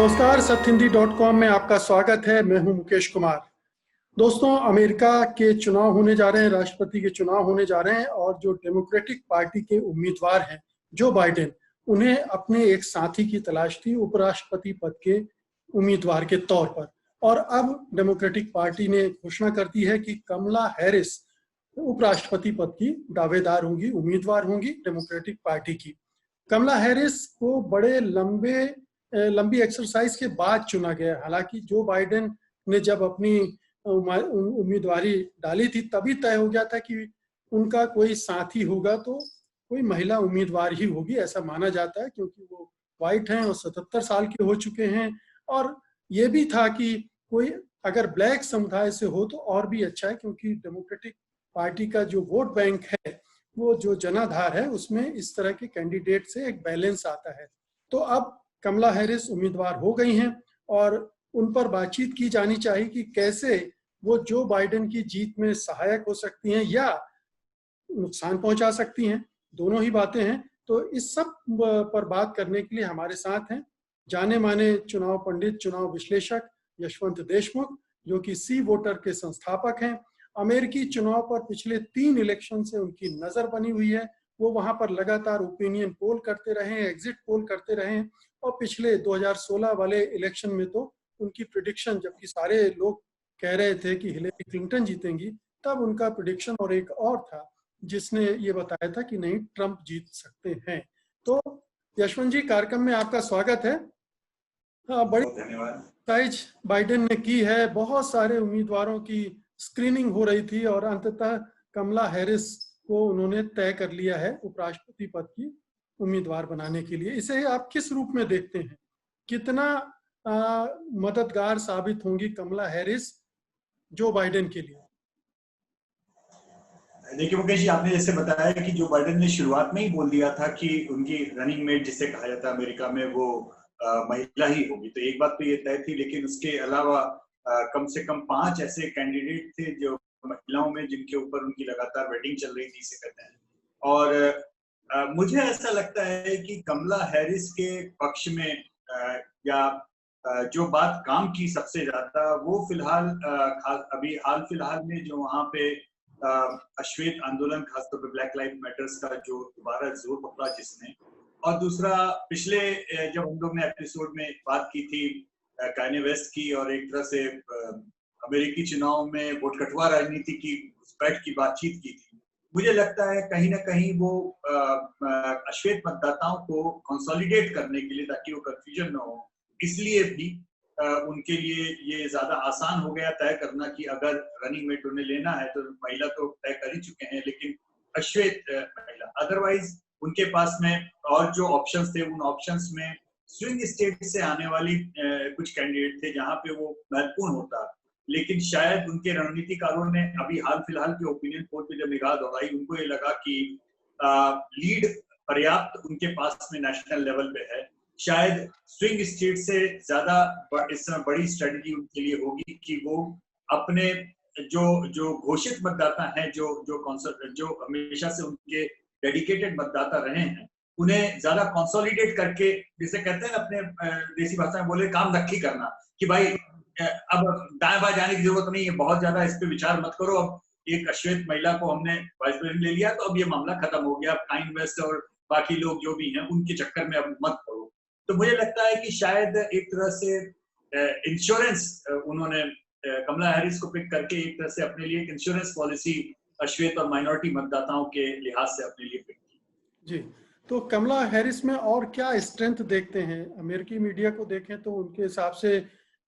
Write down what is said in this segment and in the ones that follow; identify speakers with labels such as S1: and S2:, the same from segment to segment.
S1: नमस्कार, सत्यहिंदी.com में आपका स्वागत है। मैं हूं मुकेश कुमार। दोस्तों, अमेरिका के चुनाव होने जा रहे हैं, राष्ट्रपति के चुनाव होने जा रहे हैं और जो डेमोक्रेटिक पार्टी के उम्मीदवार हैं जो बाइडेन, उन्हें अपने एक साथी की तलाश थी उपराष्ट्रपति पद के उम्मीदवार के तौर पर। और अब डेमोक्रेटिक पार्टी ने घोषणा कर दी है कि कमला हैरिस उपराष्ट्रपति पद की दावेदार होंगी, उम्मीदवार होंगी डेमोक्रेटिक पार्टी की। कमला हैरिस को बड़े लंबी एक्सरसाइज के बाद चुना गया। हालांकि जो बाइडेन ने जब अपनी उम्मीदवारी डाली थी तभी तय हो गया था कि उनका कोई साथी होगा तो कोई महिला उम्मीदवार ही होगी, ऐसा माना जाता है, क्योंकि वो वाइट हैं और 77 साल के हो चुके हैं। और ये भी था कि कोई अगर ब्लैक समुदाय से हो तो और भी अच्छा है, क्योंकि डेमोक्रेटिक पार्टी का जो वोट बैंक है, वो जो जनाधार है, उसमें इस तरह के कैंडिडेट से एक बैलेंस आता है। तो अब कमला हैरिस उम्मीदवार हो गई हैं और उन पर बातचीत की जानी चाहिए कि कैसे वो जो बाइडेन की जीत में सहायक हो सकती हैं या नुकसान पहुंचा सकती हैं। दोनों ही बातें हैं। तो इस सब पर बात करने के लिए हमारे साथ हैं जाने माने चुनाव पंडित, चुनाव विश्लेषक यशवंत देशमुख, जो कि सी वोटर के संस्थापक हैं। अमेरिकी चुनाव पर पिछले 3 इलेक्शन से उनकी नजर बनी हुई है। वो वहां पर लगातार ओपिनियन पोल करते रहे, एग्जिट पोल करते रहे और पिछले 2016 वाले इलेक्शन में तो उनकी प्रिडिक्शन, जबकि सारे लोग कह रहे थे कि हिलेरी क्लिंटन जीतेंगी, तब उनका प्रिडिक्शन और एक और था जिसने ये बताया था कि नहीं, ट्रंप जीत सकते हैं। तो यशवंत जी, कार्यक्रम में आपका स्वागत है। बड़ी एक्सरसाइज बाइडेन ने की है, बहुत सारे उम्मीदवारों की स्क्रीनिंग हो रही थी और अंततः कमला हैरिस को उन्होंने तय कर लिया है उपराष्ट्रपति पद की उम्मीदवार बनाने के लिए। इसे आप किस रूप में देखते हैं? कितना मददगार साबित होंगी कमला हैरिस जो बाइडेन के लिए?
S2: देखिए मुकेश जी, आपने जैसे बताया कि जो बाइडेन ने शुरुआत में ही बोल दिया था कि उनकी रनिंग मेट जिसे कहा जाता है अमेरिका में, वो महिला ही होगी, तो एक बात तो ये तय थी। लेकिन उसके अलावा कम से कम 5 ऐसे कैंडिडेट थे जो महिलाओं में, जिनके ऊपर उनकी लगातार वेटिंग चल रही थी, इसे कहते हैं। और मुझे ऐसा लगता है कि कमला हैरिस के पक्ष में या जो बात काम की सबसे ज्यादा, वो फिलहाल अभी हाल फिलहाल में जो वहां पे अश्वेत आंदोलन, खासतौर पर ब्लैक लाइफ मैटर्स का जो दोबारा जोर पकड़ा जिसने, और दूसरा पिछले जब हम लोग ने एपिसोड में बात की थी कान्ये वेस्ट की, और एक तरह से अमेरिकी चुनाव में वोट कटवा राजनीति की घुसपैठ की बातचीत की थी, मुझे लगता है कहीं ना कहीं वो अश्वेत मतदाताओं को कंसोलिडेट करने के लिए, ताकि वो कंफ्यूजन न हो, इसलिए भी उनके लिए ये ज्यादा आसान हो गया तय करना कि अगर रनिंग मेट उन्हें लेना है तो महिला तो तय कर ही चुके हैं, लेकिन अश्वेत महिला। अदरवाइज उनके पास में और जो ऑप्शंस थे, उन ऑप्शंस में स्विंग स्टेट से आने वाली कुछ कैंडिडेट थे जहां पे वो महत्वपूर्ण होता। लेकिन शायद उनके रणनीतिकारों ने अभी हाल फिलहाल के ओपिनियन पोल पे जब निगाह दौड़ाई, उनको ये लगा कि लीड पर्याप्त उनके पास में नेशनल लेवल पे है। शायद स्विंग स्टेट से ज्यादा इस समय बड़ी स्ट्रेटजी उनके लिए होगी कि वो अपने जो घोषित मतदाता हैं, जो हमेशा से उनके डेडिकेटेड मतदाता रहे हैं, उन्हें ज्यादा कंसोलिडेट करके, जिसे कहते हैं अपने देसी भाषा में बोले, काम नक्की करना कि भाई अब दाएं बाएं जाने की जरूरत नहीं है, बहुत ज्यादा इस पे विचार मत करो, अब एक अश्वेत महिला को हमने वाइस प्रेसिडेंट ले लिया तो अब ये मामला खत्म हो गया, काइन वेस्ट और बाकी लोग जो भी हैं उनके चक्कर में अब मत पड़ो। तो मुझे लगता है कि शायद एक तरह से इंश्योरेंस उन्होंने कमला हैरिस को पिक करके एक तरह से अपने लिए एक इंश्योरेंस पॉलिसी अश्वेत और माइनॉरिटी मतदाताओं के लिहाज से अपने लिए पिक की।
S1: जी, तो कमला हैरिस में और क्या स्ट्रेंथ देखते हैं? अमेरिकी मीडिया को देखें तो उनके हिसाब से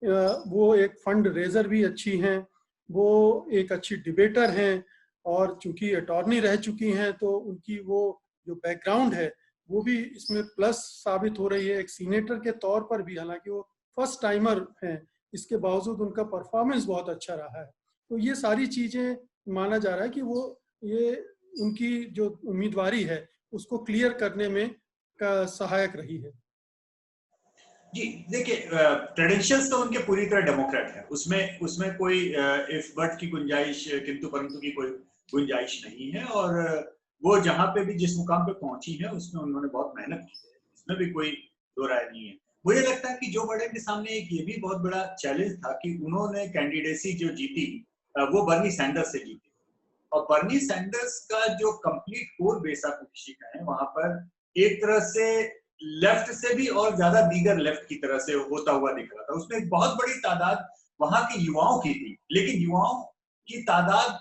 S1: वो एक फंड रेजर भी अच्छी हैं, वो एक अच्छी डिबेटर हैं, और चूंकि अटॉर्नी रह चुकी हैं तो उनकी वो जो बैकग्राउंड है वो भी इसमें प्लस साबित हो रही है। एक सीनेटर के तौर पर भी, हालांकि वो फर्स्ट टाइमर हैं, इसके बावजूद उनका परफॉर्मेंस बहुत अच्छा रहा है। तो ये सारी चीजें माना जा रहा है कि वो ये उनकी जो उम्मीदवारी है उसको क्लियर करने में का सहायक रही है।
S2: जी देखिए, क्रेडेंशियल्स तो उनके पूरी तरह डेमोक्रेट है, उसमें कोई इफ बट की गुंजाइश, किंतु परंतु की कोई गुंजाइश नहीं है। और वो जहां पे भी जिस मुकाम पे पहुंची है उसमें उन्होंने बहुत मेहनत की है, इसमें भी कोई दो राय नहीं है। मुझे लगता है कि जो बाइडेन के सामने एक ये भी बहुत बड़ा चैलेंज था कि उन्होंने कैंडिडेसी जो जीती वो बर्नी सैंडर्स से जीती, और बर्नी सैंडर्स का जो कंप्लीट कोर बेस आप का है वहां पर एक तरह से लेफ्ट से भी और ज्यादा दीगर लेफ्ट की तरह से होता हुआ दिख रहा था। उसमें एक बहुत बड़ी तादाद वहां के युवाओं की थी, लेकिन युवाओं की तादाद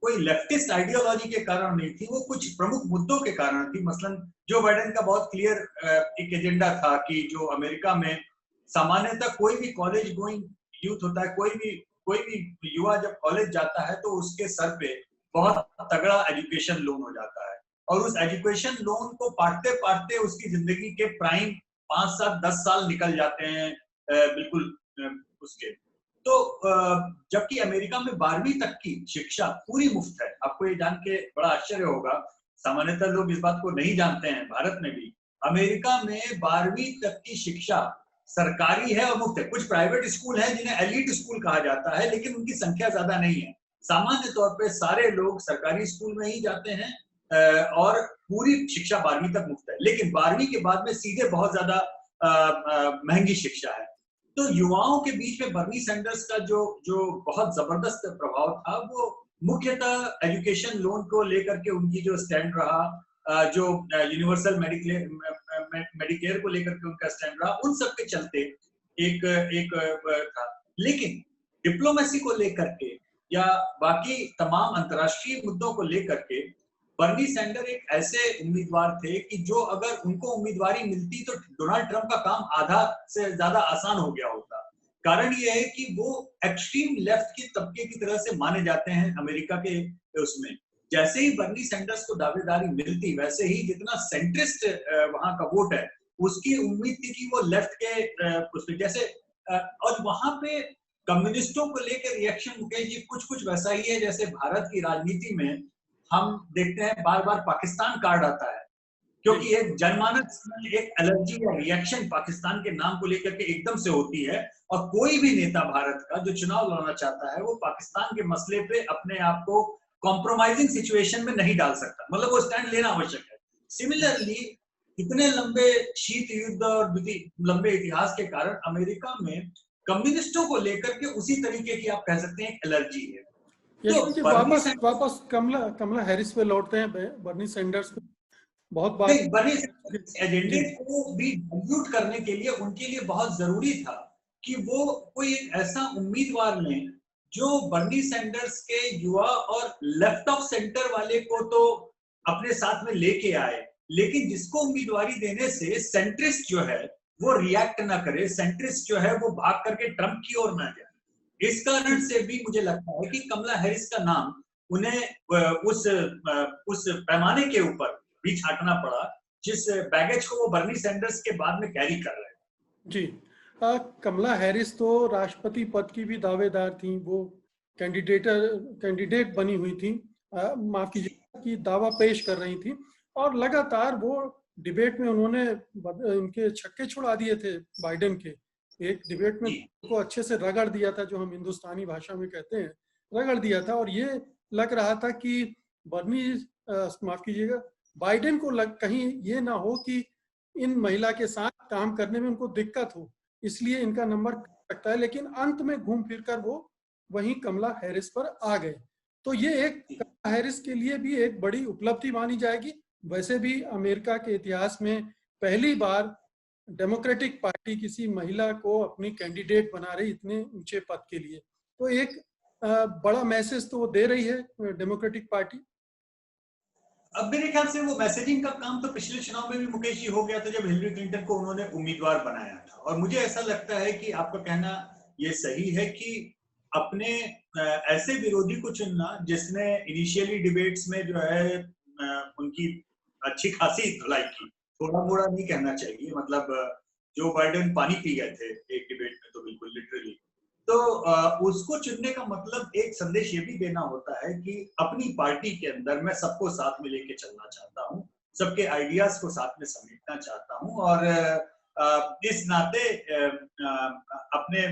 S2: कोई लेफ्टिस्ट आइडियोलॉजी के कारण नहीं थी, वो कुछ प्रमुख मुद्दों के कारण थी। मसलन जो बाइडेन का बहुत क्लियर एक एजेंडा था कि जो अमेरिका में सामान्यतः कोई भी कॉलेज गोइंग यूथ होता है, कोई भी युवा जब कॉलेज जाता है तो उसके सर पे बहुत तगड़ा एजुकेशन लोन हो जाता है, और उस एजुकेशन लोन को पाटते पाटते उसकी जिंदगी के प्राइम 5 7 10 साल निकल जाते हैं बिल्कुल उसके। तो जबकि अमेरिका में 12वीं तक की शिक्षा पूरी मुफ्त है। आपको ये जान के बड़ा आश्चर्य होगा, सामान्यतः लोग इस बात को नहीं जानते हैं। भारत में भी अमेरिका में 12वीं तक की शिक्षा सरकारी है और मुफ्त है। कुछ प्राइवेट स्कूल हैं जिन्हें एलीट स्कूल कहा जाता है, लेकिन उनकी संख्या ज्यादा नहीं है। सामान्य तौर पे सारे लोग सरकारी स्कूल में ही जाते हैं और पूरी शिक्षा 12वीं तक मुफ्त है। लेकिन 12वीं के बाद में सीधे बहुत ज्यादा महंगी शिक्षा है। तो युवाओं के बीच में बर्नी सैंडर्स का जो बहुत जबरदस्त प्रभाव था, वो मुख्यतः एजुकेशन लोन को लेकर के उनकी जो स्टैंड रहा, जो यूनिवर्सल मेडिकेयर को लेकर के उनका स्टैंड रहा, उन सब के चलते एक था। लेकिन डिप्लोमेसी को लेकर के या बाकी तमाम अंतर्राष्ट्रीय मुद्दों को लेकर के बर्नी सैंडर एक ऐसे उम्मीदवार थे कि जो अगर उनको उम्मीदवारी मिलती तो डोनाल्ड ट्रंप का काम आधा से ज्यादा आसान हो गया होता। कारण यह है कि वो एक्सट्रीम लेफ्ट के तबके की तरह से माने जाते हैं अमेरिका के उसमें। जैसे ही बर्नी सैंडर्स को दावेदारी मिलती, वैसे ही जितना सेंट्रिस्ट वहां का वोट है, उसकी उम्मीद थी कि वो लेफ्ट के उसमें जैसे और वहां पे कम्युनिस्टों को लेकर रिएक्शन मुकेश जी कुछ वैसा ही है जैसे भारत की राजनीति में हम देखते हैं बार बार पाकिस्तान कार्ड आता है, क्योंकि एक जनमानस में एक एलर्जी या रिएक्शन पाकिस्तान के नाम को लेकर के एकदम से होती है, और कोई भी नेता भारत का जो चुनाव लड़ना चाहता है वो पाकिस्तान के मसले पे अपने आप को कॉम्प्रोमाइजिंग सिचुएशन में नहीं डाल सकता, मतलब वो स्टैंड लेना आवश्यक है। सिमिलरली इतने लंबे शीत युद्ध और लंबे इतिहास के कारण अमेरिका में कम्युनिस्टों को लेकर के उसी तरीके की आप कह सकते हैं एक एलर्जी है।
S1: तो वापस कमला हैरिस पे लौटते हैं, बर्नी सैंडर्स पे बहुत बात।
S2: बर्नी एजेंडे को भी डाइल्यूट करने के लिए उनके लिए बहुत जरूरी था कि वो कोई ऐसा उम्मीदवार लें जो बर्नी सैंडर्स के युवा और लेफ्ट ऑफ सेंटर वाले को तो अपने साथ में लेके आए, लेकिन जिसको उम्मीदवारी देने से सेंट्रिस्ट जो है वो रिएक्ट ना करे, सेंट्रिस्ट जो है वो भाग करके ट्रंप की ओर ना जाए। इस कारण से भी मुझे लगता है कि कमला हैरिस का नाम उन्हें उस पैमाने के ऊपर भी छाटना पड़ा जिस बैगेज को वो बर्नी सैंडर्स के बाद में कैरी कर रहे हैं।
S1: जी, कमला हैरिस तो राष्ट्रपति पद की भी दावेदार थी, वो कैंडिडेट बनी हुई थी, माफ कीजिए कि दावा पेश कर रही थी, और लगातार वो डिबेट में उन्होंने इनके छक्के छुड़ा दिए थे बाइडेन के। एक डिबेट में को अच्छे से रगड़ दिया था, जो हम हिंदुस्तानी भाषा में कहते हैं, रगड़ दिया था, और ये लग रहा था कि बर्नी माफ कीजिएगा बाइडेन को कहीं ये ना हो कि इन महिला के साथ काम करने में उनको दिक्कत हो, इसलिए इनका नंबर लगता है। लेकिन अंत में घूम फिर कर वो वहीं कमला हैरिस पर आ गए। तो ये एक कमला हैरिस के लिए भी एक बड़ी उपलब्धि मानी जाएगी। वैसे भी अमेरिका के इतिहास में पहली बार डेमोक्रेटिक पार्टी किसी महिला को अपनी कैंडिडेट बना रही इतने ऊंचे पद के लिए, तो एक बड़ा मैसेज तो वो दे रही है डेमोक्रेटिक पार्टी।
S2: अब मेरे ख्याल से वो मैसेजिंग का काम तो पिछले चुनाव में भी मुकेश जी हो गया था, जब हिलरी क्लिंटन को उन्होंने उम्मीदवार बनाया था। और मुझे ऐसा लगता है कि आपका कहना ये सही है कि अपने ऐसे विरोधी को चुनना जिसने इनिशियली डिबेट्स में जो है उनकी अच्छी खासी धुलाई की, थोड़ा मोड़ा नहीं कहना चाहिए, मतलब जो बाइडेन पानी पी गए थे एक डिबेट में तो बिल्कुल लिटरली। तो उसको चुनने का मतलब एक संदेश ये भी देना होता है कि अपनी पार्टी के अंदर मैं सबको साथ में लेके चलना चाहता हूँ, सबके आइडियाज को साथ में समेटना चाहता हूँ, और इस नाते अपने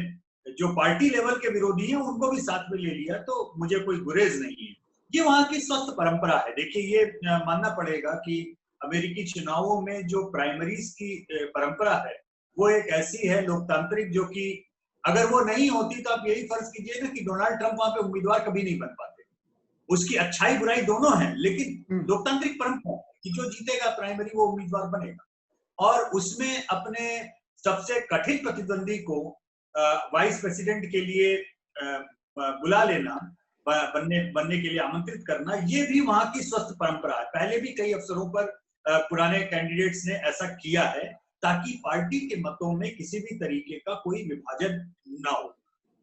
S2: जो पार्टी लेवल के विरोधी हैं उनको भी साथ में ले लिया, तो मुझे कोई गुरेज नहीं है। ये वहां की स्वस्थ परंपरा है। देखिए, ये मानना पड़ेगा कि अमेरिकी चुनावों में जो प्राइमरीज की परंपरा है वो एक ऐसी है लोकतांत्रिक जो कि अगर वो नहीं होती तो आप यही फर्ज कीजिए ना कि डोनाल्ड ट्रंप वहां पे उम्मीदवार कभी नहीं बन पाते। उसकी अच्छाई बुराई दोनों है, लेकिन लोकतांत्रिक परंपरा कि जो जीतेगा प्राइमरी वो उम्मीदवार बनेगा, और उसमें अपने सबसे कठिन प्रतिद्वंदी को वाइस प्रेसिडेंट के लिए बुला लेना, बनने के लिए आमंत्रित करना, ये भी वहां की स्वस्थ परंपरा है। पहले भी कई अवसरों पर पुराने कैंडिडेट्स ने ऐसा किया है ताकि पार्टी के मतों में किसी भी तरीके का कोई विभाजन ना हो।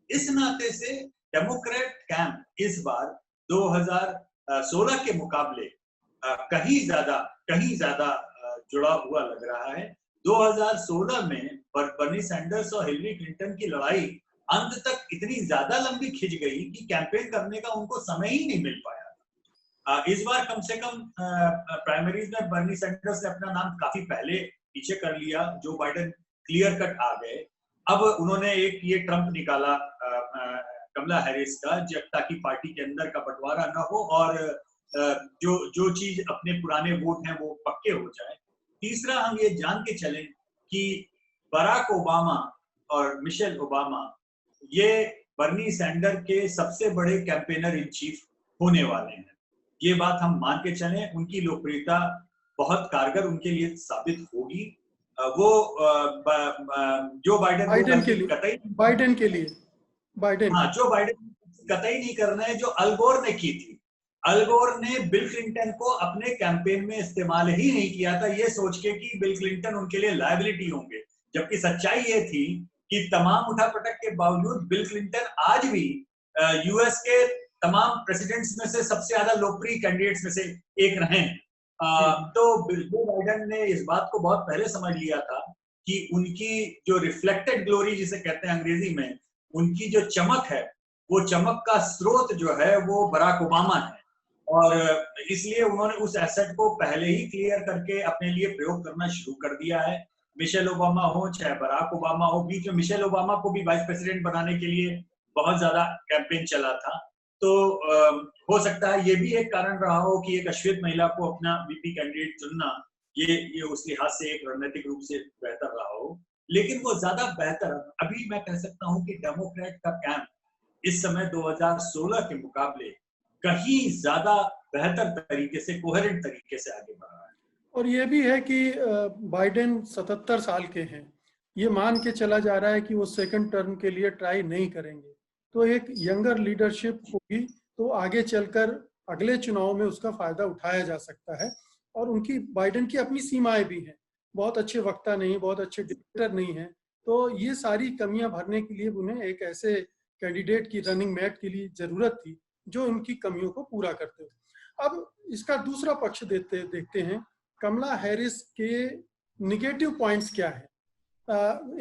S2: इस नाते से डेमोक्रेट कैंप इस बार 2016 के मुकाबले कहीं ज्यादा जुड़ा हुआ लग रहा है। 2016 में बर्नी सैंडर्स और हिलरी क्लिंटन की लड़ाई अंत तक इतनी ज्यादा लंबी खिंच गई कि कैंपेन करने का उनको समय ही नहीं मिल पाया। इस बार कम से कम प्राइमरीज में बर्नी सैंडर्स ने अपना नाम काफी पहले पीछे कर लिया, जो बाइडेन क्लियर कट आ गए। अब उन्होंने एक ये ट्रंप निकाला कमला हैरिस का, जब ताकि पार्टी के अंदर का बंटवारा ना हो और जो चीज अपने पुराने वोट हैं वो पक्के हो जाए। तीसरा, हम ये जान के चलें कि बराक ओबामा और मिशेल ओबामा ये बर्नी सैंडर के सबसे बड़े कैंपेनर इन चीफ होने वाले हैं। ये बात हम मान के चलें, उनकी लोकप्रियता बहुत कारगर उनके लिए साबित होगी। वो जो
S1: बाइडेन के लिए
S2: हाँ, जो बाइडेन कतई नहीं करना है, जो अल गोर ने की थी। अल गोर ने बिल क्लिंटन को अपने कैंपेन में इस्तेमाल ही नहीं किया था, ये सोच के कि बिल क्लिंटन उनके लिए लायबिलिटी होंगे, जबकि सच्चाई ये थी कि तमाम उठापटक के बावजूद बिल क्लिंटन आज भी यूएस के तमाम प्रेसिडेंट्स में से सबसे ज्यादा लोकप्रिय कैंडिडेट्स में से एक रहे। तो जो बाइडेन ने इस बात को बहुत पहले समझ लिया था कि उनकी जो रिफ्लेक्टेड ग्लोरी जिसे कहते हैं अंग्रेजी में, उनकी जो चमक है, वो चमक का स्रोत जो है वो बराक ओबामा है, और इसलिए उन्होंने उस एसेट को पहले ही क्लियर करके अपने लिए प्रयोग करना शुरू कर दिया है। मिशेल ओबामा हो चाहे बराक ओबामा हो, बीच में मिशेल ओबामा को भी वाइस प्रेसिडेंट बनाने के लिए बहुत ज्यादा कैंपेन चला था। तो हो सकता है ये भी एक कारण रहा हो कि एक अश्वेत महिला को अपना वीपी कैंडिडेट चुनना ये उस लिहाज से एक रणनीतिक रूप से बेहतर रहा हो। लेकिन वो ज्यादा बेहतर, अभी मैं कह सकता हूं कि डेमोक्रेट का कैंप इस समय 2016 के मुकाबले कहीं ज्यादा बेहतर तरीके से, कोहेरेंट तरीके से आगे बढ़ रहा है।
S1: और ये भी है कि बाइडेन 77 साल के हैं, ये मान के चला जा रहा है कि वो सेकंड टर्म के लिए ट्राई नहीं करेंगे, तो एक यंगर लीडरशिप होगी, तो आगे चलकर अगले चुनाव में उसका फायदा उठाया जा सकता है। और उनकी, बाइडेन की अपनी सीमाएं भी हैं, बहुत अच्छे वक्ता नहीं, बहुत अच्छे डिबेटर नहीं है, तो ये सारी कमियां भरने के लिए उन्हें एक ऐसे कैंडिडेट की रनिंग मेट के लिए जरूरत थी जो उनकी कमियों को पूरा करते हो। अब इसका दूसरा पक्ष देखते हैं, कमला हैरिस के निगेटिव पॉइंट्स क्या है।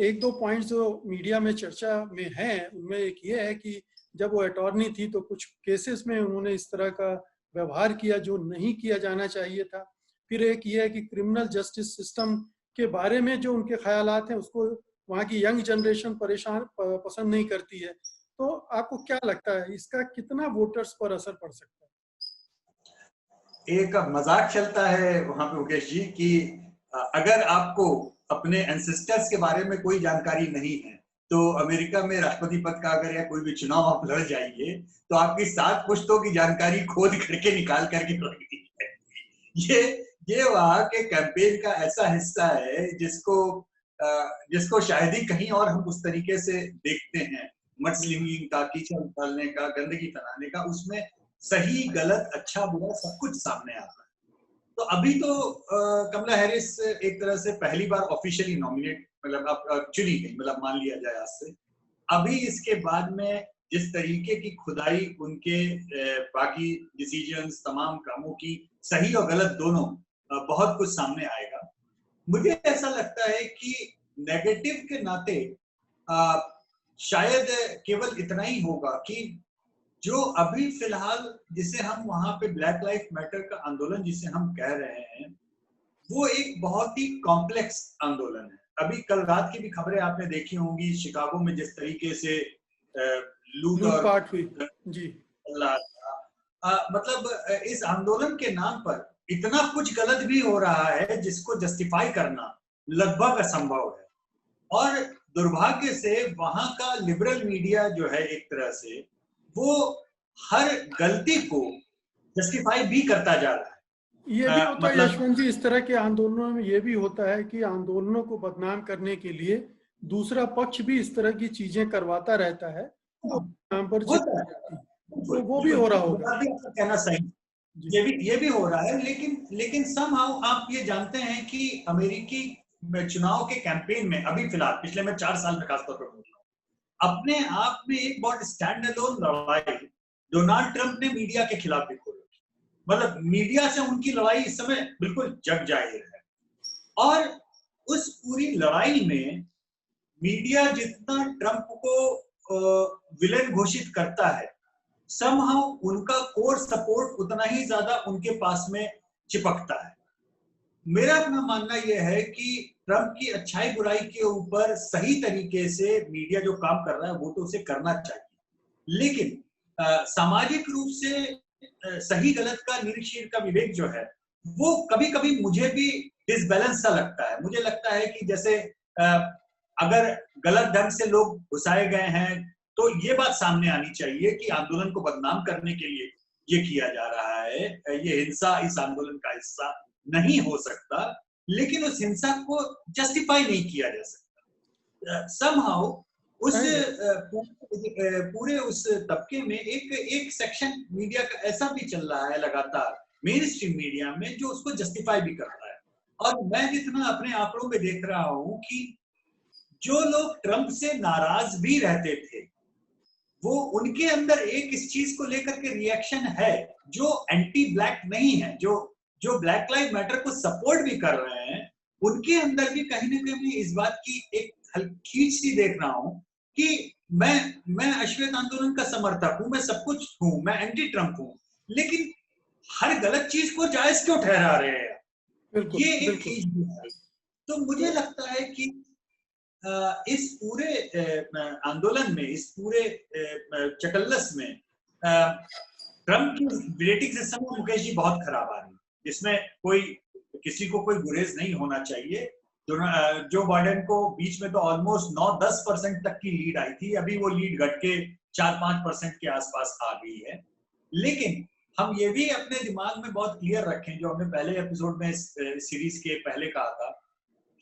S1: एक दो पॉइंट्स जो मीडिया में चर्चा में हैं, उनमें एक ये है कि जब वो अटॉर्नी थी तो कुछ केसेस में उन्होंने इस तरह का व्यवहार किया जो नहीं किया जाना चाहिए था। फिर एक ये है कि क्रिमिनल जस्टिस सिस्टम के बारे में जो उनके ख्यालात हैं उसको वहाँ की यंग जनरेशन पसंद नहीं करती है। तो आपको क्या लगता है, इसका कितना वोटर्स पर असर पड़ सकता
S2: है? एक मजाक चलता है वहां पे मुकेश जी कि अगर आपको अपने एंसेस्टर्स के बारे में कोई जानकारी नहीं है तो अमेरिका में राष्ट्रपति पद का अगर या कोई भी चुनाव आप लड़ जाइए तो आपकी 7 पुश्तों की जानकारी खोद करके निकाल करके रखनी है। ये वहां के कैंपेन का ऐसा हिस्सा है जिसको शायद ही कहीं और हम उस तरीके से देखते हैं। मडस्लिंगिंग का, कीचड़ उछालने का, गंदगी फैलाने का, उसमें सही गलत अच्छा बुरा सब कुछ सामने आता है। तो अभी तो कमला हैरिस एक तरह से पहली बार ऑफिशियली नॉमिनेट, मतलब अब चुनी गई, मतलब मान लिया जाए आज से। अभी इसके बाद में जिस तरीके की खुदाई उनके बाकी डिसीजंस, तमाम कामों की सही और गलत दोनों, बहुत कुछ सामने आएगा। मुझे ऐसा लगता है कि नेगेटिव के नाते शायद केवल इतना ही होगा कि जो अभी फिलहाल जिसे हम वहां पे ब्लैक लाइफ मैटर का आंदोलन जिसे हम कह रहे हैं, वो एक बहुत ही कॉम्प्लेक्स आंदोलन है। अभी कल रात की भी खबरें आपने देखी होंगी, शिकागो में जिस तरीके से
S1: लूटपाट हुई जी,
S2: मतलब इस आंदोलन के नाम पर इतना कुछ गलत भी हो रहा है जिसको जस्टिफाई करना लगभग असंभव है। और दुर्भाग्य से वहां का लिबरल मीडिया जो है एक तरह से वो हर गलती को जस्टिफाई भी करता जा रहा है।
S1: ये भी होता है
S2: मतलब
S1: यशवंत जी, इस तरह के आंदोलनों में ये भी होता है कि आंदोलनों को बदनाम करने के लिए दूसरा पक्ष भी इस तरह की चीजें करवाता रहता है और नाम पर
S2: होता है,
S1: चिपक जाती है।
S2: बिल्कुल
S1: तो वो भी
S2: बिल्कुल,
S1: हो रहा
S2: ये
S1: होगा।
S2: बात भी आपका कहना सही है।
S1: जी।
S2: ये भी हो रहा है, लेकिन समहाउ आप ये जानते हैं कि अमेरिकी चुनाव के कैंपेन में अभी फिलहाल पिछले मैं 4 साल में खासतौर पर बोल रहा हूँ, अपने आप में एक बहुत स्टैंड अलोन लड़ाई डोनाल्ड ट्रंप ने मीडिया के खिलाफ भी खोली। मतलब मीडिया से उनकी लड़ाई इस समय बिल्कुल जग जाहिर है, और उस पूरी लड़ाई में मीडिया जितना ट्रंप को विलेन घोषित करता है, समहाउ उनका कोर सपोर्ट उतना ही ज्यादा उनके पास में चिपकता है। मेरा अपना मानना यह है कि ट्रंप की अच्छाई बुराई के ऊपर सही तरीके से मीडिया जो काम कर रहा है वो तो उसे करना चाहिए, लेकिन सामाजिक रूप से सही गलत का निरीक्षण का विवेक जो है वो कभी कभी मुझे भी डिसबैलेंस सा लगता है। मुझे लगता है कि जैसे अगर गलत ढंग से लोग घुसाए गए हैं तो ये बात सामने आनी चाहिए कि आंदोलन को बदनाम करने के लिए ये किया जा रहा है, ये हिंसा इस आंदोलन का हिस्सा नहीं हो सकता, लेकिन उस हिंसा को जस्टिफाई नहीं किया जा सकता। समहाउ उस पूरे उस तबके में एक सेक्शन मीडिया का ऐसा भी चल रहा है लगातार मेन स्ट्रीम मीडिया में जो उसको जस्टिफाई भी करता है। और मैं जितना अपने आंकड़ों में देख रहा हूं कि जो लोग ट्रंप से नाराज भी रहते थे वो उनके अंदर एक इस चीज को लेकर के रिएक्शन है, जो एंटी ब्लैक नहीं है, जो ब्लैक लाइव मैटर को सपोर्ट भी कर रहे हैं, उनके अंदर भी कहीं ना कहीं इस बात की एक खींच सी देख रहा हूं कि मैं अश्वेत आंदोलन का समर्थक हूं, मैं सब कुछ हूं, मैं एंटी ट्रंप हूं, लेकिन हर गलत चीज को जायज क्यों ठहरा रहे हैं?
S1: बिल्कुल
S2: ये एक
S1: बिल्कुल।
S2: चीज है। तो मुझे लगता है कि इस पूरे आंदोलन में, इस पूरे चकल्लस में ट्रंप की रेटिंग सिस्टम में मुकेश जी बहुत खराब आ रही है। इसमें किसी को कोई गुरेज नहीं होना चाहिए। जो बाइडेन को बीच में तो ऑलमोस्ट 9-10% तक की लीड आई थी, अभी वो लीड घट के 4-5% के आसपास आ गई है। लेकिन हम ये भी अपने दिमाग में बहुत क्लियर रखें, जो हमने पहले एपिसोड में सीरीज के पहले कहा था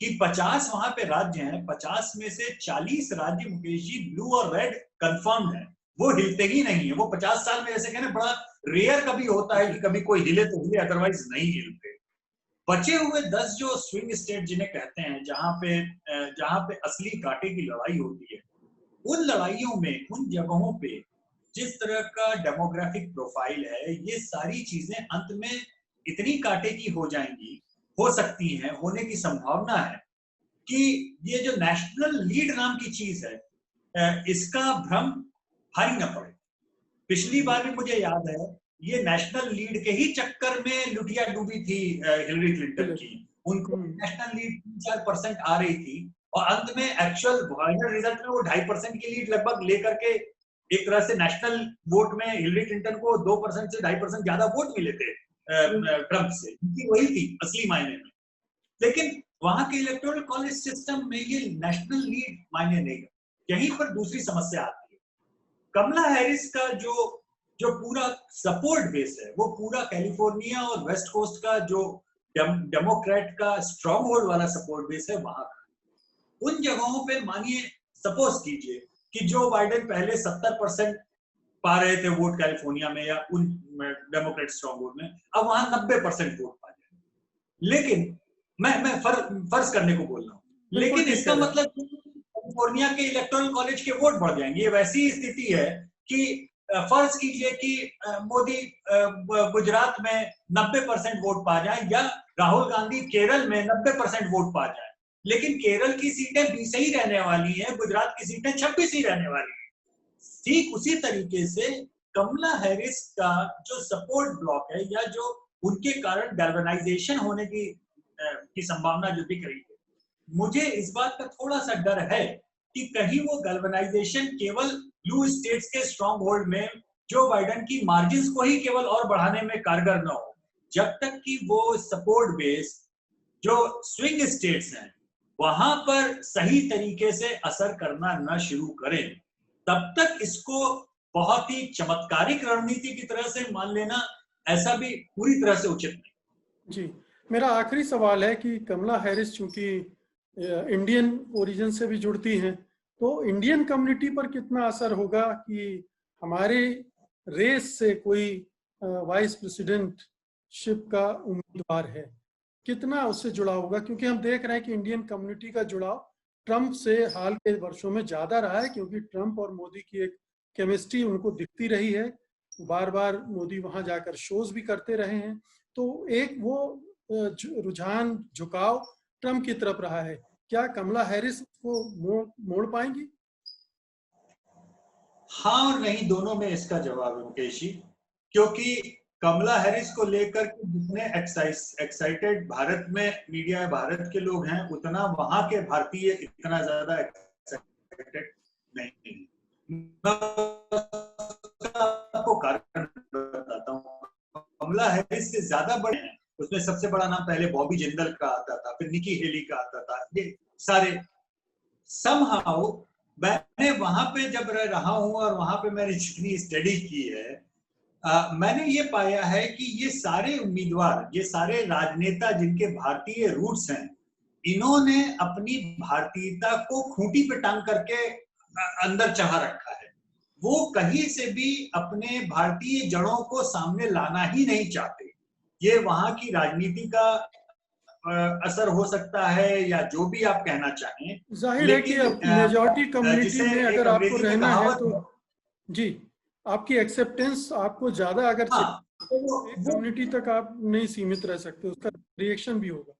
S2: कि 50 वहां पे राज्य हैं, 50 में से 40 राज्य मुकेश जी ब्लू और रेड कंफर्म है, वो हिलते ही नहीं है। वो 50 साल में ऐसे कहने बड़ा रेयर कभी होता है कि कभी कोई हिले तो हिले, अदरवाइज नहीं हिलते। बचे हुए 10 जो स्विंग स्टेट जिन्हें कहते हैं, जहां पे असली कांटे की लड़ाई होती है, उन लड़ाइयों में, उन जगहों पे जिस तरह का डेमोग्राफिक प्रोफाइल है, ये सारी चीजें अंत में इतनी कांटे की हो जाएंगी, हो सकती हैं, होने की संभावना है कि ये जो नेशनल लीड नाम की चीज है, इसका भ्रम भारी न पड़े। पिछली बार भी मुझे याद है ये नेशनल लीड के ही चक्कर में लुटिया डूबी थी हिलरी क्लिंटन की। उनको नेशनल लीड 3-4% आ रही थी और अंत में एक्चुअल फाइनल रिजल्ट में वो 2.5% की लीड लगभग लेकर के एक तरह से नेशनल वोट में हिलरी क्लिंटन को 2% से 2.5% ज्यादा वोट मिले थे ट्रंप से, उनकी वही थी असली मायने में। लेकिन वहां के इलेक्टोरल कॉलेज सिस्टम में ये नेशनल लीड मायने नहीं करती। यहीं पर दूसरी समस्या आती है। कमला हैरिस का जो पूरा सपोर्ट बेस है, वो पूरा कैलिफोर्निया और वेस्ट कोस्ट का जो डेमोक्रेट का स्ट्रॉन्ग होल्ड वाला सपोर्ट बेस है वहां का। उन जगहों पे मानिए, सपोज कीजिए कि जो बाइडेन पहले 70% पा रहे थे वोट कैलिफोर्निया में या उन डेमोक्रेट स्ट्रॉन्ग होल्ड में, अब वहां 90% वोट पा जाए। लेकिन मैं फर्ज करने को बोल रहा हूँ, लेकिन इसका मतलब कैलिफोर्निया के इलेक्टोरल कॉलेज के वोट बढ़ जाएंगे। ये वैसी स्थिति है कि फर्ज कीजिए कि मोदी गुजरात में 90% वोट पा जाए या राहुल गांधी केरल में 90% वोट पा जाए, लेकिन केरल की सीटें 20 ही रहने वाली हैं, गुजरात की सीटें 26 ही रहने वाली हैं। ठीक उसी तरीके से कमला हैरिस का जो सपोर्ट ब्लॉक है या जो उनके कारण गैल्वेनाइजेशन होने की संभावना जो दिख रही है, मुझे इस बात का थोड़ा सा डर है कि कहीं वो गैल्वेनाइजेशन केवल ब्लू स्टेट्स के स्ट्रॉन्ग होल्ड में जो बाइडेन की मार्जिन्स को ही केवल और बढ़ाने में कारगर न हो, जब तक कि वो सपोर्ट बेस जो स्विंग स्टेट्स हैं वहां पर सही तरीके से असर करना न शुरू करें, तब तक इसको बहुत ही चमत्कारिक रणनीति की तरह से मान लेना ऐसा भी पूरी तरह से उचित नहीं।
S1: जी, मेरा आखिरी सवाल है कि कमला हैरिस चूंकि इंडियन ओरिजिन से भी जुड़ती हैं, तो इंडियन कम्युनिटी पर कितना असर होगा कि हमारे रेस से कोई वाइस प्रेसिडेंटशिप का उम्मीदवार है, कितना उससे जुड़ा होगा? क्योंकि हम देख रहे हैं कि इंडियन कम्युनिटी का जुड़ाव ट्रंप से हाल के वर्षों में ज्यादा रहा है, क्योंकि ट्रंप और मोदी की एक केमिस्ट्री उनको दिखती रही है। बार बार मोदी वहां जाकर शोज भी करते रहे हैं, तो एक वो रुझान, झुकाव ट्रंप की तरफ रहा है। क्या कमला हैरिस को मोड़ पाएंगी?
S2: हाँ और नहीं, दोनों में इसका जवाब है मुकेश जी। क्योंकि कमला हैरिस को लेकर के जितने एक्साइटेड भारत में मीडिया, भारत के लोग हैं, उतना वहां के भारतीय इतना ज्यादा एक्साइटेड नहीं। मैं आपको कारण बताता हूँ। कमला हैरिस से ज्यादा बड़े हैं, उसमें सबसे बड़ा नाम पहले बॉबी जिंदल का आता था, फिर निकी हेली का आता था। ये सारे समहाउ मैंने वहां पे जब रहा हूं और वहां पे मैंने जितनी स्टडी की है, मैंने ये पाया है कि ये सारे उम्मीदवार, ये सारे राजनेता जिनके भारतीय रूट्स हैं, इन्होंने अपनी भारतीयता को खूंटी पे टांग करके अंदर चढ़ा रखा है। वो कहीं से भी अपने भारतीय जड़ों को सामने लाना ही नहीं चाहते। ये वहां की राजनीति का असर हो सकता है या जो भी आप कहना चाहें,
S1: जाहिर है कि
S2: लेकिन
S1: अब मेजॉरिटी कम्युनिटी
S2: जिसे
S1: में अगर
S2: एक
S1: आपको
S2: अंग्रेजी में
S1: रहना है
S2: कहावत,
S1: तो जी, आपकी एक्सेप्टेंस आपको ज्यादा अगर
S2: हाँ,
S1: चाहिए, एक कम्युनिटी तक आप नहीं सीमित रह सकते, उसका रिएक्शन भी होगा।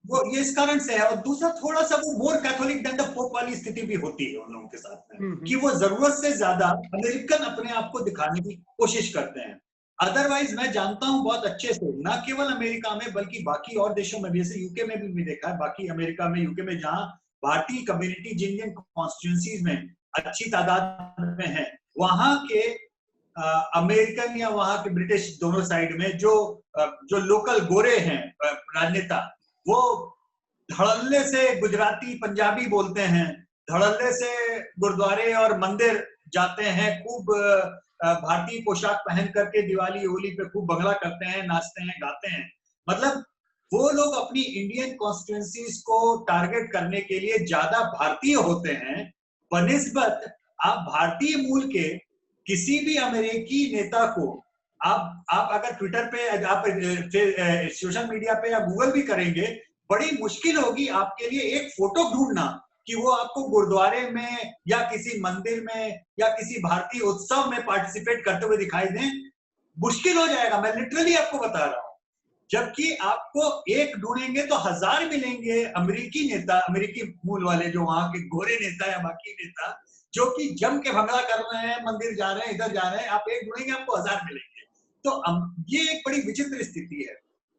S2: वो ये इस कारण से है। और दूसरा, थोड़ा सा वो मोर कैथोलिक देन द पोप वाली स्थिति भी होती है उन लोगों के साथ में, कि वो जरूरत से ज्यादा अमेरिकन अपने आप को दिखाने की कोशिश करते हैं। अदरवाइज मैं जानता हूं बहुत अच्छे से, ना केवल अमेरिका में बल्कि बाकी और देशों में भी, जैसे यूके में भी देखा है, बाकी अमेरिका में, यूके में, जहां भारतीय कम्युनिटी जिन जिन कॉन्स्टिट्यूंसीज में अच्छी तादाद में है, वहां के अमेरिकन या वहां के ब्रिटिश दोनों साइड में जो लोकल गोरे हैं राजनेता, वो धड़ल्ले से गुजराती पंजाबी बोलते हैं, धड़ल्ले से गुरुद्वारे और मंदिर जाते हैं, खूब भारतीय पोशाक पहन करके दिवाली होली पे खूब बंगला करते हैं, नाचते हैं, गाते हैं। मतलब वो लोग अपनी इंडियन कॉन्स्टिट्यूंसीज को टारगेट करने के लिए ज्यादा भारतीय होते हैं बनिस्बत आप भारतीय मूल के किसी भी अमेरिकी नेता को। आप अगर ट्विटर पे, आप सोशल मीडिया पे या गूगल भी करेंगे, बड़ी मुश्किल होगी आपके लिए एक फोटो ढूंढना कि वो आपको गुरुद्वारे में या किसी मंदिर में या किसी भारतीय उत्सव में पार्टिसिपेट करते हुए दिखाई दें। मुश्किल हो जाएगा, मैं लिटरली आपको बता रहा हूं। जबकि आपको एक ढूंढेंगे तो 1000 मिलेंगे अमेरिकी नेता, अमेरिकी मूल वाले, जो वहां के गोरे नेता या बाकी नेता, जो कि जम के भंगड़ा कर रहे हैं, मंदिर जा रहे हैं, इधर जा रहे हैं। आप एक ढूंढेंगे, आपको 1000 मिलेंगे। तो ये एक बड़ी विचित्र स्थिति है।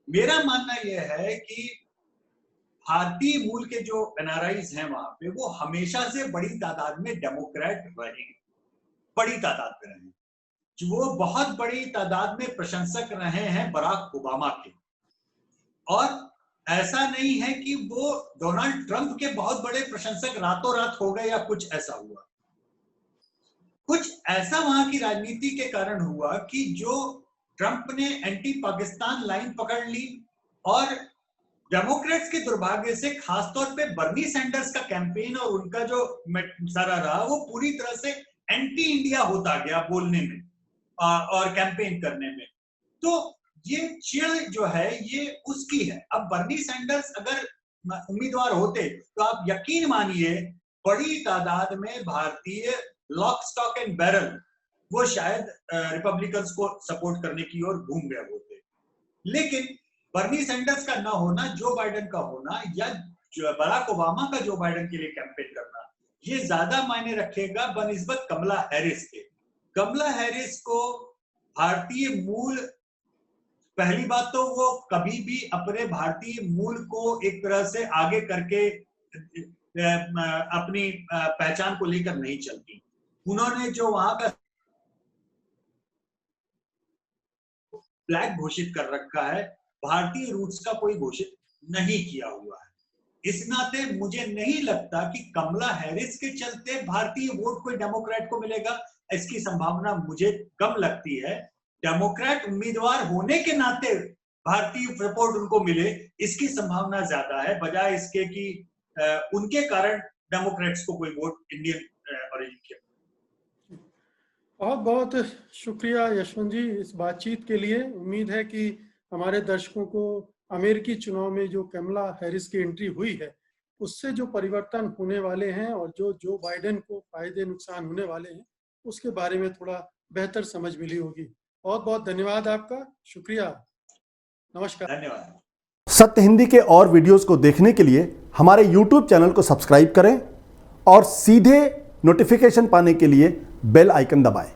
S2: मेरा मानना यह है कि भारतीय मूल के जो एनआरआईज हैं वहां पे, वो हमेशा से बड़ी तादाद में डेमोक्रेट रहे, बड़ी तादाद में रहे। वो बहुत बड़ी तादाद में प्रशंसक रहे हैं बराक ओबामा के। और ऐसा नहीं है कि वो डोनाल्ड ट्रंप के बहुत बड़े प्रशंसक रातों रात हो गए या कुछ ऐसा हुआ। कुछ ऐसा वहां की राजनीति के कारण हुआ कि जो ट्रंप ने एंटी पाकिस्तान लाइन पकड़ ली, और डेमोक्रेट्स के दुर्भाग्य से खासतौर पे बर्नी सैंडर्स का कैंपेन और उनका जो सारा रहा, वो पूरी तरह से एंटी इंडिया होता गया बोलने में और कैंपेन करने में। तो ये चिड़ जो है ये उसकी है। अब बर्नी सैंडर्स अगर उम्मीदवार होते तो आप यकीन मानिए बड़ी तादाद में भारतीय लॉक स्टॉक एंड बैरल वो शायद रिपब्लिकन्स को सपोर्ट करने की ओर घूम गए होते। लेकिन बर्नी सैंडर्स का ना होना, जो बाइडेन का होना, या बराक ओबामा का जो बाइडेन के लिए कैंपेन करना, ये ज्यादा मायने रखेगा बनिस्बत कमला हैरिस के। कमला हैरिस को भारतीय मूल, पहली बात तो वो कभी भी अपने भारतीय मूल को एक तरह से आगे करके अपनी पहचान को लेकर नहीं चलती। उन्होंने जो वहां का फ्लैग घोषित कर रखा है, भारतीय रूट्स का कोई घोषित नहीं किया हुआ है। इस नाते मुझे नहीं लगता कि कमला हैरिस के चलते भारतीय वोट कोई डेमोक्रेट को मिलेगा, इसकी संभावना मुझे कम लगती है। डेमोक्रेट उम्मीदवार होने के नाते भारतीय सपोर्ट उनको मिले, इसकी संभावना ज्यादा है, बजाय इसके कि उनके कारण डेमोक्रेट्स को कोई वोट इंडियन ओरिजिन के।
S1: बहुत बहुत शुक्रिया यशवंत जी इस बातचीत के लिए। उम्मीद है कि हमारे दर्शकों को अमेरिकी चुनाव में जो कमला हैरिस की एंट्री हुई है उससे जो परिवर्तन होने वाले हैं और जो बाइडेन को फायदे नुकसान होने वाले हैं उसके बारे में थोड़ा बेहतर समझ मिली होगी। बहुत बहुत धन्यवाद आपका, शुक्रिया, नमस्कार।
S2: धन्यवाद।
S3: सत्य हिंदी के और वीडियोस को देखने के लिए हमारे YouTube चैनल को सब्सक्राइब करें और सीधे नोटिफिकेशन पाने के लिए बेल आइकन दबाएं।